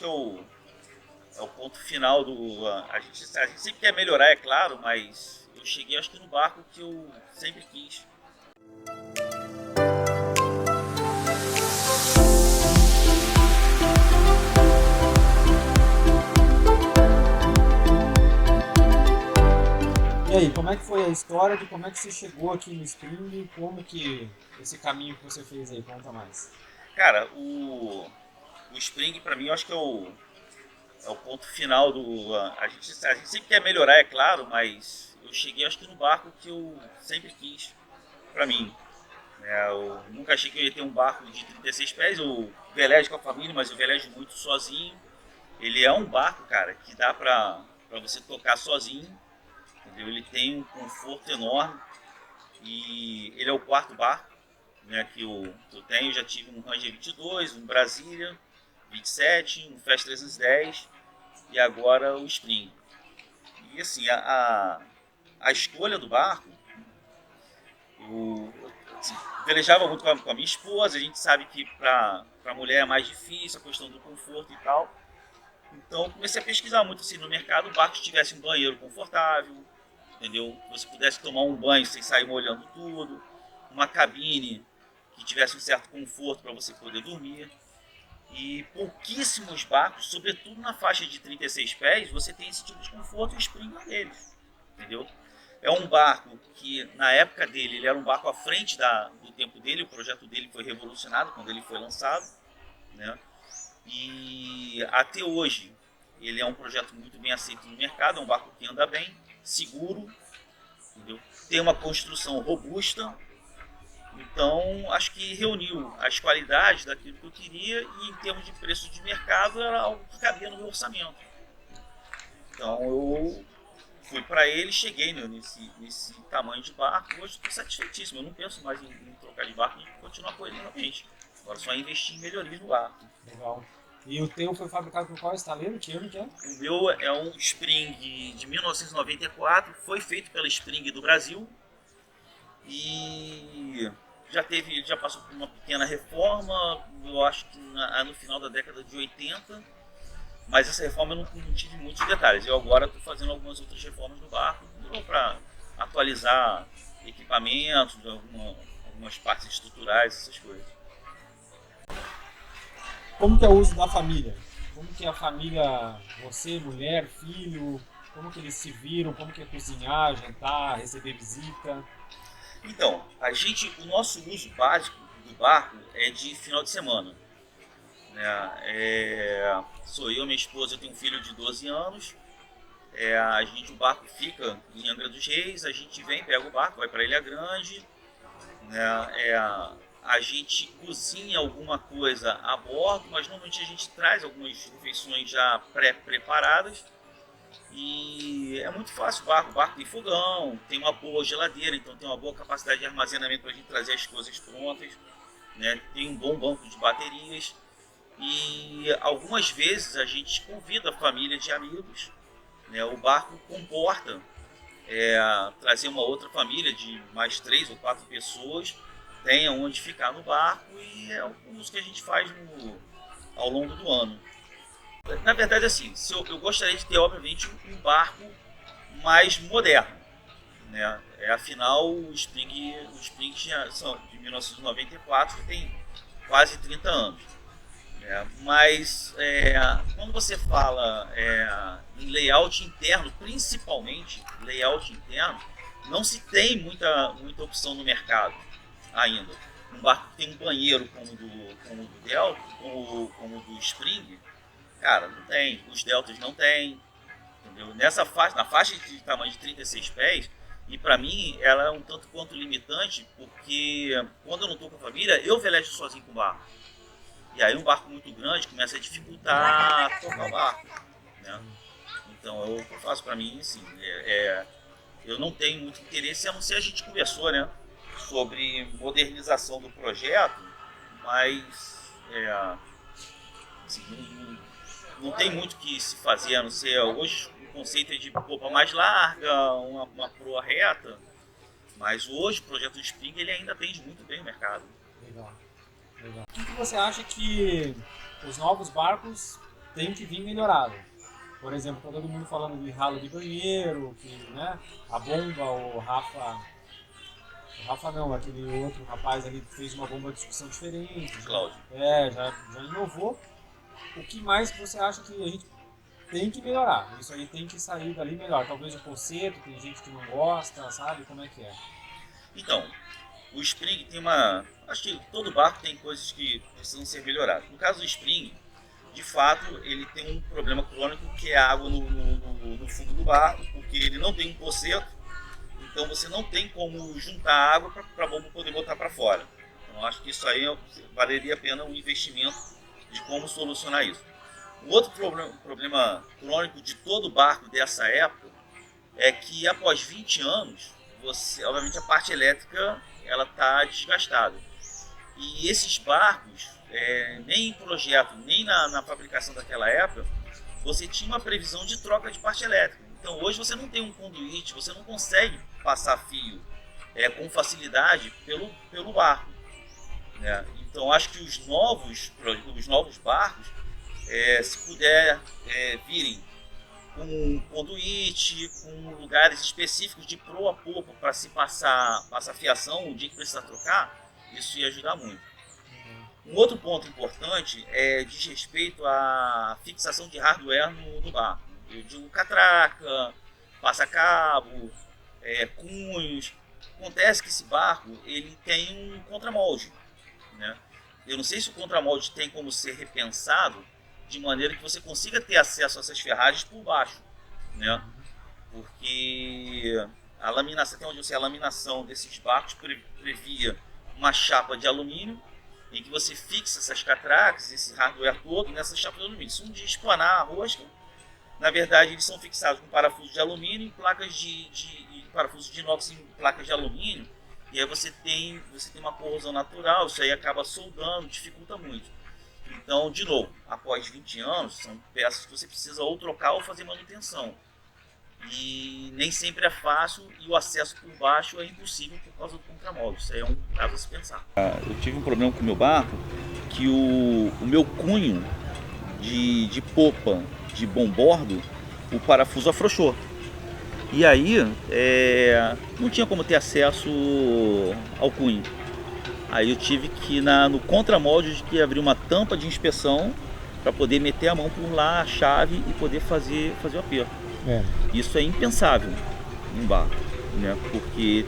é o ponto final do... A gente sempre quer melhorar, é claro, mas eu cheguei acho que no barco que eu sempre quis. E aí, como é que foi a história de como é que você chegou aqui no Spring? Como que esse caminho que você fez aí? Conta mais. Cara, o Spring pra mim eu acho que é o ponto final do... A gente sempre quer melhorar, é claro, mas eu cheguei acho que no barco que eu sempre quis pra mim. Eu nunca achei que eu ia ter um barco de 36 pés, eu velejo com a família, mas eu velejo muito sozinho. Ele é um barco, cara, que dá pra você tocar sozinho, entendeu? Ele tem um conforto enorme e ele é o quarto barco, né, que eu tenho. Eu já tive um Ranger 22, um Brasília 27, um Fast 310 e agora o Spring. E assim, a escolha do barco, eu assim, velejava muito com a minha esposa, a gente sabe que para a mulher é mais difícil a questão do conforto e tal. Então comecei a pesquisar muito assim no mercado, barco que tivesse um banheiro confortável, entendeu? Que você pudesse tomar um banho sem sair molhando tudo, uma cabine que tivesse um certo conforto para você poder dormir. E pouquíssimos barcos, sobretudo na faixa de 36 pés, você tem esse tipo de conforto e o Spring é deles, entendeu? É um barco que, na época dele, ele era um barco à frente do tempo dele, o projeto dele foi revolucionado quando ele foi lançado, né? E até hoje, ele é um projeto muito bem aceito no mercado, é um barco que anda bem, seguro, entendeu? Tem uma construção robusta, então acho que reuniu as qualidades daquilo que eu queria e em termos de preço de mercado era algo que cabia no meu orçamento. Então eu fui para ele, cheguei nesse tamanho de barco. Hoje estou satisfeitíssimo. Eu não penso mais em trocar de barco e continuar com ele realmente. Agora só investir em melhorias no barco. Legal. E o teu foi fabricado por qual estaleiro? Que ano que é? O meu é um Spring de 1994, foi feito pela Spring do Brasil e já passou por uma pequena reforma, eu acho que no final da década de 80, mas essa reforma eu não tive muitos detalhes. Eu agora estou fazendo algumas outras reformas no barco para atualizar equipamentos, algumas partes estruturais, essas coisas. Como que é o uso da família? Como que a família, você, mulher, filho, como que eles se viram? Como que é cozinhar, jantar, receber visita? Então, o nosso uso básico do barco é de final de semana. Né? Sou eu, minha esposa, eu tenho um filho de 12 anos. O barco fica em Angra dos Reis, a gente vem, pega o barco, vai para Ilha Grande, né? A gente cozinha alguma coisa a bordo, mas normalmente a gente traz algumas refeições já pré-preparadas e é muito fácil. O barco tem fogão, tem uma boa geladeira, então tem uma boa capacidade de armazenamento para a gente trazer as coisas prontas, né? Tem um bom banco de baterias e algumas vezes a gente convida a família de amigos, né? O barco comporta trazer uma outra família de mais 3 ou 4 pessoas, tenha onde ficar no barco e é o uso que a gente faz ao longo do ano. Na verdade, assim, eu gostaria de ter, obviamente, um barco mais moderno, né? Afinal, o Spring são de 1994, que tem quase 30 anos. Mas quando você fala em layout interno, principalmente layout interno, não se tem muita opção no mercado ainda. Um barco que tem um banheiro como o do Delta, como o do Spring, cara, não tem. Os Deltas não tem. Entendeu? Na faixa de tamanho de 36 pés, e para mim ela é um tanto quanto limitante, porque quando eu não estou com a família, eu velejo sozinho com o barco. E aí um barco muito grande começa a dificultar tocar o barco, né? Então o que eu faço para mim, assim, eu não tenho muito interesse, a não ser a gente conversou, né, sobre modernização do projeto, mas assim, não tem muito que se fazer, a não ser hoje o conceito é de popa mais larga, uma proa reta, mas hoje o projeto do Spring ele ainda atende muito bem o mercado. Legal, legal. O que você acha que os novos barcos tem que vir melhorado. Por exemplo, tá todo mundo falando de ralo de banheiro, que, né, a bomba, o Rafa não, aquele outro rapaz ali fez uma bomba de discussão diferente. Cláudio. Já inovou. O que mais que você acha que a gente tem que melhorar? Isso aí tem que sair dali melhor. Talvez o conceito, tem gente que não gosta, sabe? Como é que é? Então, o Spring tem uma... Acho que todo barco tem coisas que precisam ser melhoradas. No caso do Spring, de fato, ele tem um problema crônico que é a água no fundo do barco, porque ele não tem um conceito, então você não tem como juntar água para a bomba poder botar para fora. Então acho que isso aí valeria a pena um investimento de como solucionar isso. O outro problema crônico de todo barco dessa época é que após 20 anos, obviamente a parte elétrica ela está desgastada. E esses barcos, nem em projeto, nem na fabricação daquela época, você tinha uma previsão de troca de parte elétrica. Então hoje você não tem um conduíte, você não consegue passar fio com facilidade pelo barco. Né? Então acho que os novos barcos, se puder virem com conduíte, com lugares específicos de proa a popa para se passar fiação o dia que precisar trocar, isso ia ajudar muito. Um outro ponto importante diz respeito à fixação de hardware no barco. Eu digo catraca, passa-cabo, cunhos. Acontece que esse barco ele tem um contramolde. Né? Eu não sei se o contramolde tem como ser repensado de maneira que você consiga ter acesso a essas ferragens por baixo. Né? Porque a laminação, até onde eu sei, a laminação desses barcos previa uma chapa de alumínio em que você fixa essas catracas, esse hardware todo nessa chapa de alumínio. Se um dia espanar a rosca, na verdade eles são fixados com parafusos de alumínio, em placas parafusos de inox em placas de alumínio, e aí você tem uma corrosão natural, isso aí acaba soldando, dificulta muito. Então, de novo, após 20 anos, são peças que você precisa ou trocar ou fazer manutenção. E nem sempre é fácil e o acesso por baixo é impossível por causa do contramolde. Isso aí é um caso a se pensar. Eu tive um problema com o meu barco, que o meu cunho de popa de bombordo, o parafuso afrouxou. E aí não tinha como ter acesso ao cunho. Aí eu tive que ir no contramolde de que abrir uma tampa de inspeção para poder meter a mão por lá, a chave e poder fazer o aperto. Isso é impensável em um barco, né? Porque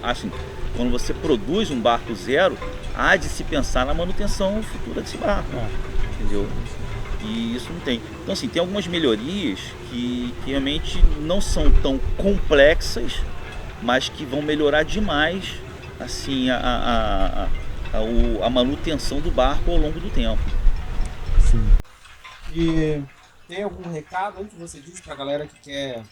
assim, quando você produz um barco zero, há de se pensar na manutenção futura desse barco, entendeu? E isso não tem. Então assim, tem algumas melhorias que realmente não são tão complexas, mas que vão melhorar demais assim a manutenção do barco ao longo do tempo. Sim. E tem algum recado aí que você diz para a galera que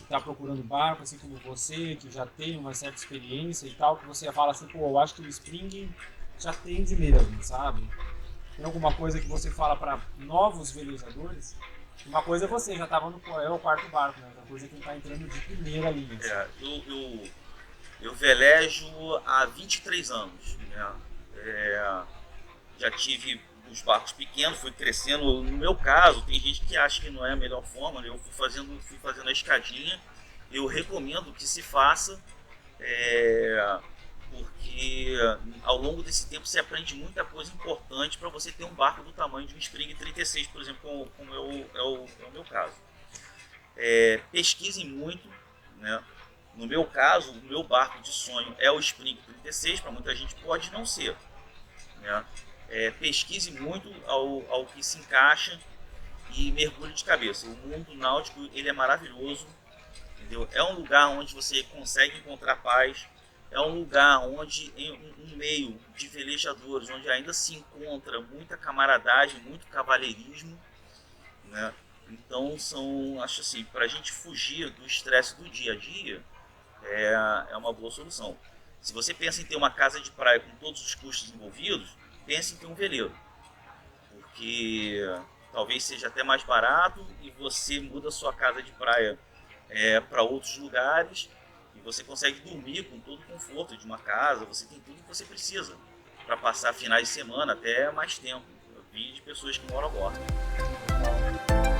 está procurando barco, assim como você, que já tem uma certa experiência e tal, que você fala assim, pô, eu acho que o Spring já atende mesmo, sabe? Tem alguma coisa que você fala para novos velejadores? Uma coisa é você, já estava no quarto barco, né? Outra coisa é quem está entrando de primeira linha. Eu velejo há 23 anos, né? Já tive os barcos pequenos, fui crescendo. No meu caso, tem gente que acha que não é a melhor forma, né? Eu fui fazendo a escadinha. Eu recomendo que se faça, porque ao longo desse tempo você aprende muita coisa importante para você ter um barco do tamanho de um Spring 36, por exemplo, como é o meu caso. Pesquisem muito, né? No meu caso, o meu barco de sonho é o Spring 36, para muita gente pode não ser. Né? Pesquise muito ao que se encaixa e mergulhe de cabeça. O mundo náutico ele é maravilhoso, entendeu? É um lugar onde você consegue encontrar paz, é um lugar onde, em um meio de velejadores, onde ainda se encontra muita camaradagem, muito cavalheirismo, né? Então acho assim, para a gente fugir do estresse do dia a dia, é uma boa solução. Se você pensa em ter uma casa de praia com todos os custos envolvidos, pense em ter um veleiro, porque talvez seja até mais barato e você muda a sua casa de praia para outros lugares e você consegue dormir com todo o conforto de uma casa, você tem tudo que você precisa para passar finais de semana, até mais tempo, Depende de pessoas que moram a bordo. Legal.